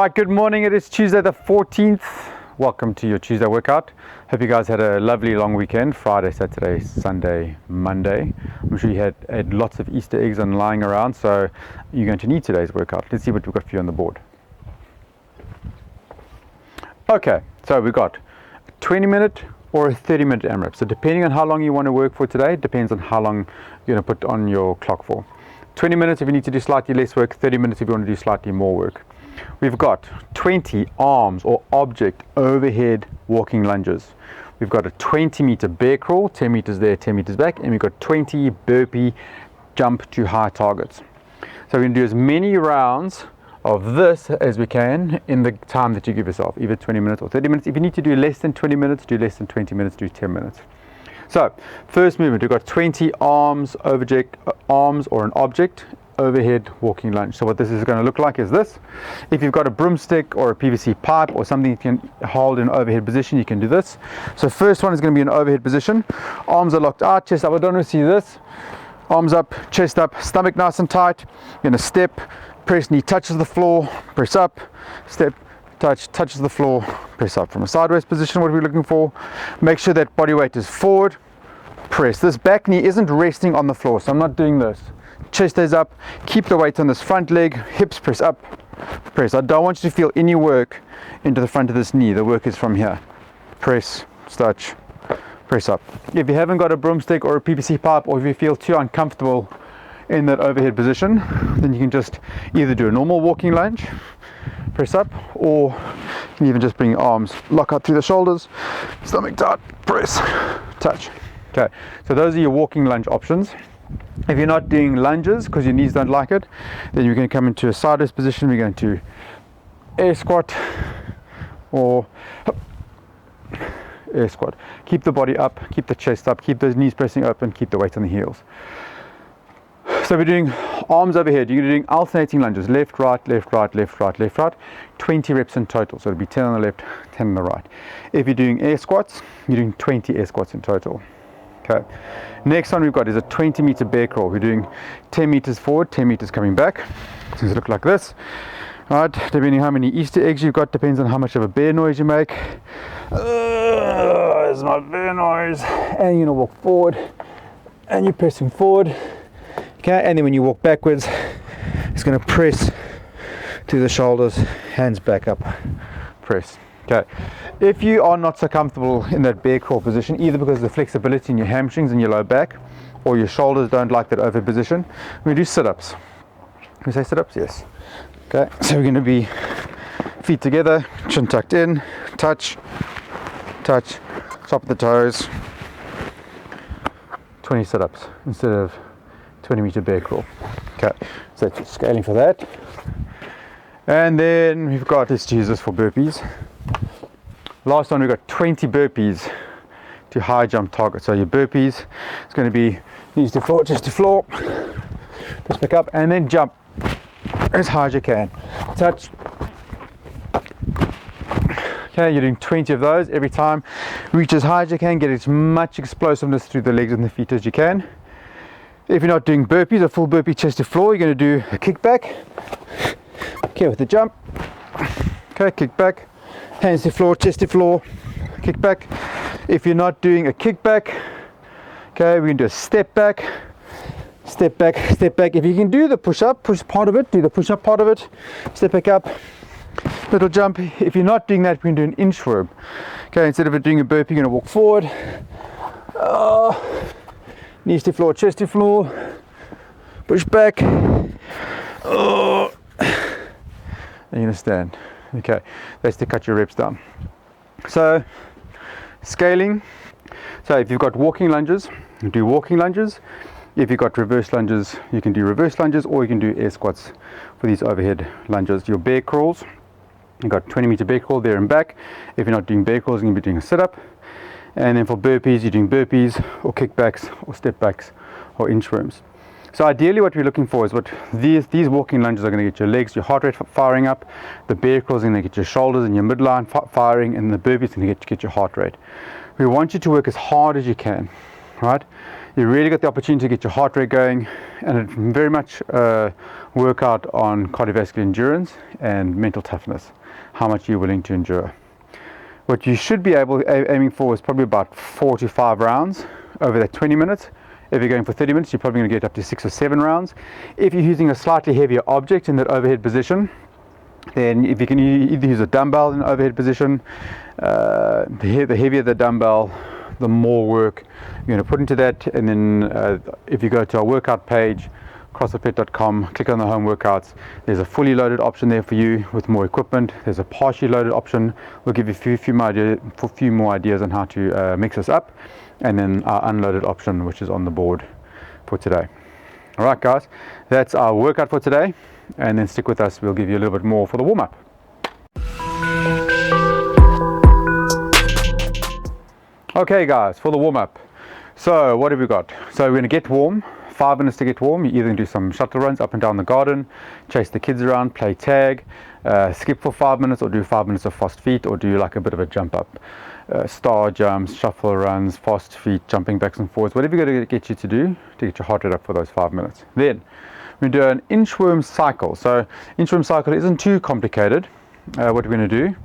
right, good morning. It is Tuesday the 14th. Welcome to your Tuesday workout. Hope you guys had a lovely long weekend. Friday, Saturday, Sunday, Monday. I'm sure you had lots of Easter eggs and lying around, so you're going to need today's workout. Let's see what we've got for you on the board. Okay, so we've got a 20-minute or a 30-minute AMRAP. So depending on how long you want to work for today, depends on how long you're going to put on your clock for. 20 minutes if you need to do slightly less work, 30 minutes if you want to do slightly more work. We've got 20 arms or object overhead walking lunges. We've got a 20-meter bear crawl, 10 meters there, 10 meters back, and we've got 20 burpee jump to high targets. So we're going to do as many rounds of this as we can in the time that you give yourself, either 20 minutes or 30 minutes. If you need to do less than 20 minutes, do less than 20 minutes, do 10 minutes. So, first movement, we've got 20 arms or an object overhead walking lunge. So what this is going to look like is this. If you've got a broomstick or a PVC pipe or something you can hold in overhead position, you can do this. So first one is going to be an overhead position. Arms are locked out, chest up. I don't want to see this. Arms up, chest up, stomach nice and tight. You're going to step, press, knee touches the floor, press up, step, touches the floor, press up. From a sideways position, what are we looking for? Make sure that body weight is forward, press. This back knee isn't resting on the floor, so I'm not doing this. Chest stays up, keep the weight on this front leg, hips press up, press. I don't want you to feel any work into the front of this knee. The work is from here. Press, touch, press up. If you haven't got a broomstick or a PVC pipe, or if you feel too uncomfortable in that overhead position, then you can just either do a normal walking lunge, press up, or you can even just bring your arms, lock out through the shoulders, stomach tight, press, touch. Okay, so those are your walking lunge options. If you're not doing lunges because your knees don't like it, then you're going to come into a sideways position. We're going to air squat or air squat. Keep the body up, keep the chest up, keep those knees pressing up, and keep the weight on the heels. So we're doing arms overhead. You're doing alternating lunges, left, right, left, right, left, right, left, right. 20 reps in total. So it'll be 10 on the left, 10 on the right. If you're doing air squats, you're doing 20 air squats in total. Okay. Next one we've got is a 20-meter bear crawl. We're doing 10 meters forward, 10 meters coming back. It's going to look like this. Right, depending how many Easter eggs you've got, depends on how much of a bear noise you make. There's my bear noise. And you're going to walk forward, and you're pressing forward. Okay, and then when you walk backwards, it's going to press to the shoulders, hands back up, press. Okay, if you are not so comfortable in that bear crawl position, either because of the flexibility in your hamstrings and your low back, or your shoulders don't like that over position, we're going to do sit-ups. Can we say sit-ups? Yes. Okay, so we're going to be feet together, chin tucked in, touch, touch, top of the toes, 20 sit-ups instead of 20-meter bear crawl. Okay, so that's scaling for that. And then we've got, let's use this for burpees. Last one, we've got 20 burpees to high jump target. So your burpees, it's going to be knees to floor, chest to floor, press back up, and then jump as high as you can. Touch. Okay, you're doing 20 of those every time. Reach as high as you can, get as much explosiveness through the legs and the feet as you can. If you're not doing burpees, a full burpee chest to floor, you're going to do a kickback. Okay, with the jump. Okay, kick back. Hands to floor, chest to floor, kick back. If you're not doing a kickback, okay, we're going to do a step back, step back, step back. If you can do the push-up, push part of it, do the push-up part of it, step back up, little jump. If you're not doing that, we're going to do an inchworm. Okay, instead of doing a burpee, you're going to walk forward, knees to floor, chest to floor, push back, and you're going to stand. Okay, that's to cut your reps down. So, scaling. So if you've got walking lunges, you do walking lunges. If you've got reverse lunges, you can do reverse lunges, or you can do air squats for these overhead lunges. Your bear crawls, you've got 20-meter bear crawl there and back. If you're not doing bear crawls, you're going to be doing a sit-up. And then for burpees, you're doing burpees, or kickbacks, or step backs, or inchworms. So ideally what we're looking for is what these walking lunges are going to get your legs, your heart rate firing up, the bear crawls are going to get your shoulders and your midline firing, and the burpees are going to get your heart rate. We want you to work as hard as you can, right? You really got the opportunity to get your heart rate going, and it's very much a workout on cardiovascular endurance and mental toughness, how much you're willing to endure. What you should be aiming for is probably about 4 to 5 rounds over that 20 minutes. If you're going for 30 minutes, you're probably going to get up to 6 or 7 rounds. If you're using a slightly heavier object in that overhead position, then if you can either use a dumbbell in an overhead position, the heavier the dumbbell, the more work you're going to put into that. And then if you go to our workout page, crossfit.com, click on the home workouts, there's a fully loaded option there for you with more equipment. There's a partially loaded option. We'll give you a few more ideas on how to mix this up, and then our unloaded option, which is on the board for today. All right, guys, that's our workout for today, and then stick with us. We'll give you a little bit more for the warm-up. Okay, guys, for the warm-up, so what have we got? So we're going to get warm. 5 minutes to get warm. You either do some shuttle runs up and down the garden, chase the kids around, play tag, skip for 5 minutes, or do 5 minutes of fast feet, or do like a bit of a jump up, star jumps, shuffle runs, fast feet, jumping backs and forwards, whatever you're going to get you to do to get your heart rate up for those 5 minutes. Then we do an inchworm cycle. So inchworm cycle isn't too complicated. What we're going to do,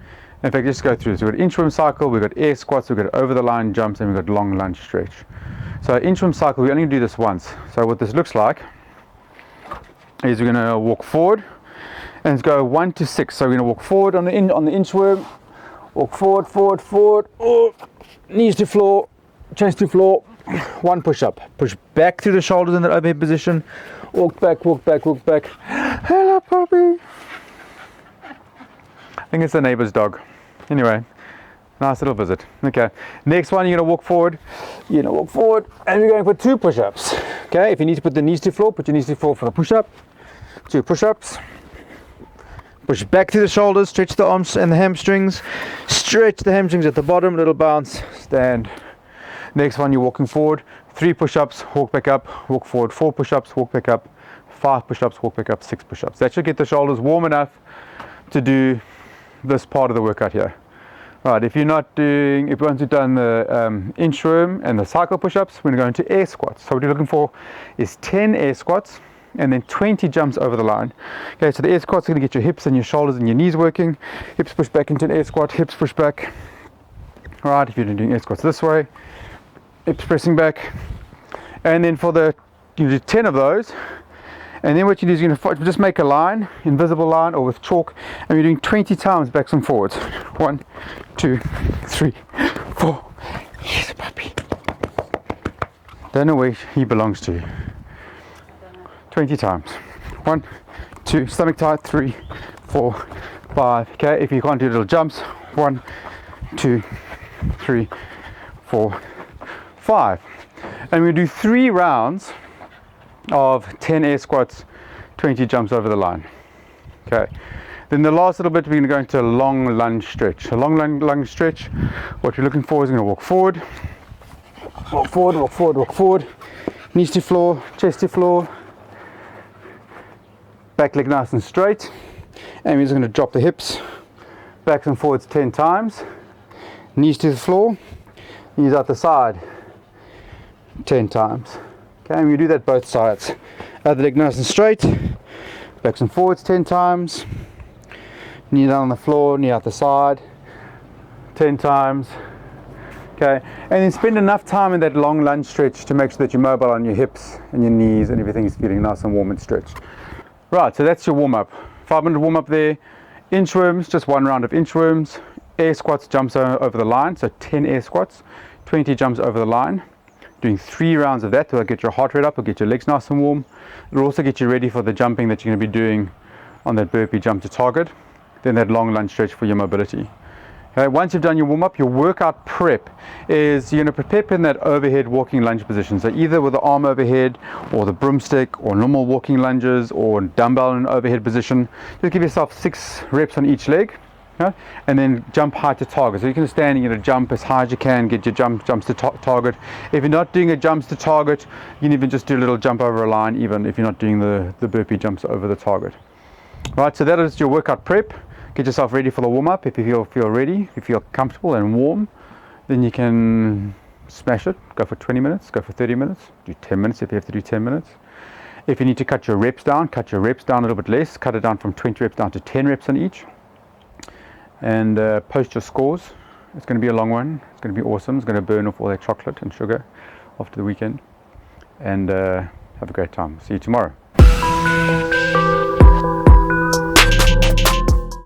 in fact, just go through. So we've got inchworm cycle, we've got air squats, we've got over the line jumps, and we've got long lunge stretch. So inchworm cycle, we only do this once. So what this looks like is we're going to walk forward and it's go 1 to 6. So we're going to walk forward on the inchworm, walk forward, oh, knees to floor, chest to floor, 1 push up, push back through the shoulders in that overhead position, walk back. Hello, puppy. I think it's the neighbor's dog. Anyway, nice little visit. Okay, next one, you're going to walk forward, and you're going for 2 push-ups. Okay, if you need to put the knees to floor, put your knees to floor for the push-up. 2 push-ups. Push back through the shoulders, stretch the arms and the hamstrings. Stretch the hamstrings at the bottom, little bounce, stand. Next one, you're walking forward, 3 push-ups, walk back up, walk forward, 4 push-ups, walk back up, 5 push-ups, walk back up, 6 push-ups. That should get the shoulders warm enough to do this part of the workout here. Right, if you once you've done the inchworm and the cycle push-ups, we're going to go into air squats. So what you're looking for is 10 air squats and then 20 jumps over the line. Okay, so the air squats are going to get your hips and your shoulders and your knees working. Hips push back into an air squat, hips push back. Right, if you're doing air squats this way, hips pressing back. And then you do 10 of those. And then what you do is you're going to just make a line, invisible line or with chalk, and you're doing 20 times backs and forwards. 1, 2, 3, 4. Yes, puppy. Don't know where he belongs to. 20 times. 1, 2, stomach tight, 3, 4, 5. Okay, if you can't do little jumps, 1, 2, 3, 4, 5. And we do 3 rounds of 10 air squats, 20 jumps over the line. Okay, then the last little bit we're going to go into a long lunge stretch. A long lunge stretch, what you're looking for is going to walk forward, knees to floor, chest to floor, back leg nice and straight, and we're just going to drop the hips backs and forwards 10 times, knees to the floor, knees out the side 10 times. Okay, and we do that both sides. Other leg nice and straight, backs and forwards 10 times, knee down on the floor, knee out the side 10 times. Okay, and then spend enough time in that long lunge stretch to make sure that you're mobile on your hips and your knees and everything is feeling nice and warm and stretched. Right, so that's your warm-up. 5-minute warm-up there. Inchworms, just 1 round of inchworms. Air squats, jumps over the line, so 10 air squats, 20 jumps over the line. Doing 3 rounds of that will get your heart rate up, will get your legs nice and warm. It'll also get you ready for the jumping that you're going to be doing on that burpee jump to target. Then that long lunge stretch for your mobility. Okay, once you've done your warm-up, your workout prep is you're going to prep in that overhead walking lunge position. So either with the arm overhead or the broomstick or normal walking lunges or dumbbell in an overhead position. Just give yourself 6 reps on each leg. Okay? And then jump high to target. So you can stand and you're going to jump as high as you can, get your jumps to target. If you're not doing a jumps to target, you can even just do a little jump over a line, even if you're not doing the burpee jumps over the target. Right, so that is your workout prep. Get yourself ready for the warm-up. If you feel ready, if you feel comfortable and warm, then you can smash it, go for 20 minutes, go for 30 minutes, do 10 minutes if you have to do 10 minutes. If you need to cut your reps down, cut your reps down a little bit less, cut it down from 20 reps down to 10 reps on each. And post your scores. It's going to be a long one. It's going to be awesome. It's going to burn off all that chocolate and sugar after the weekend. And have a great time. See you tomorrow.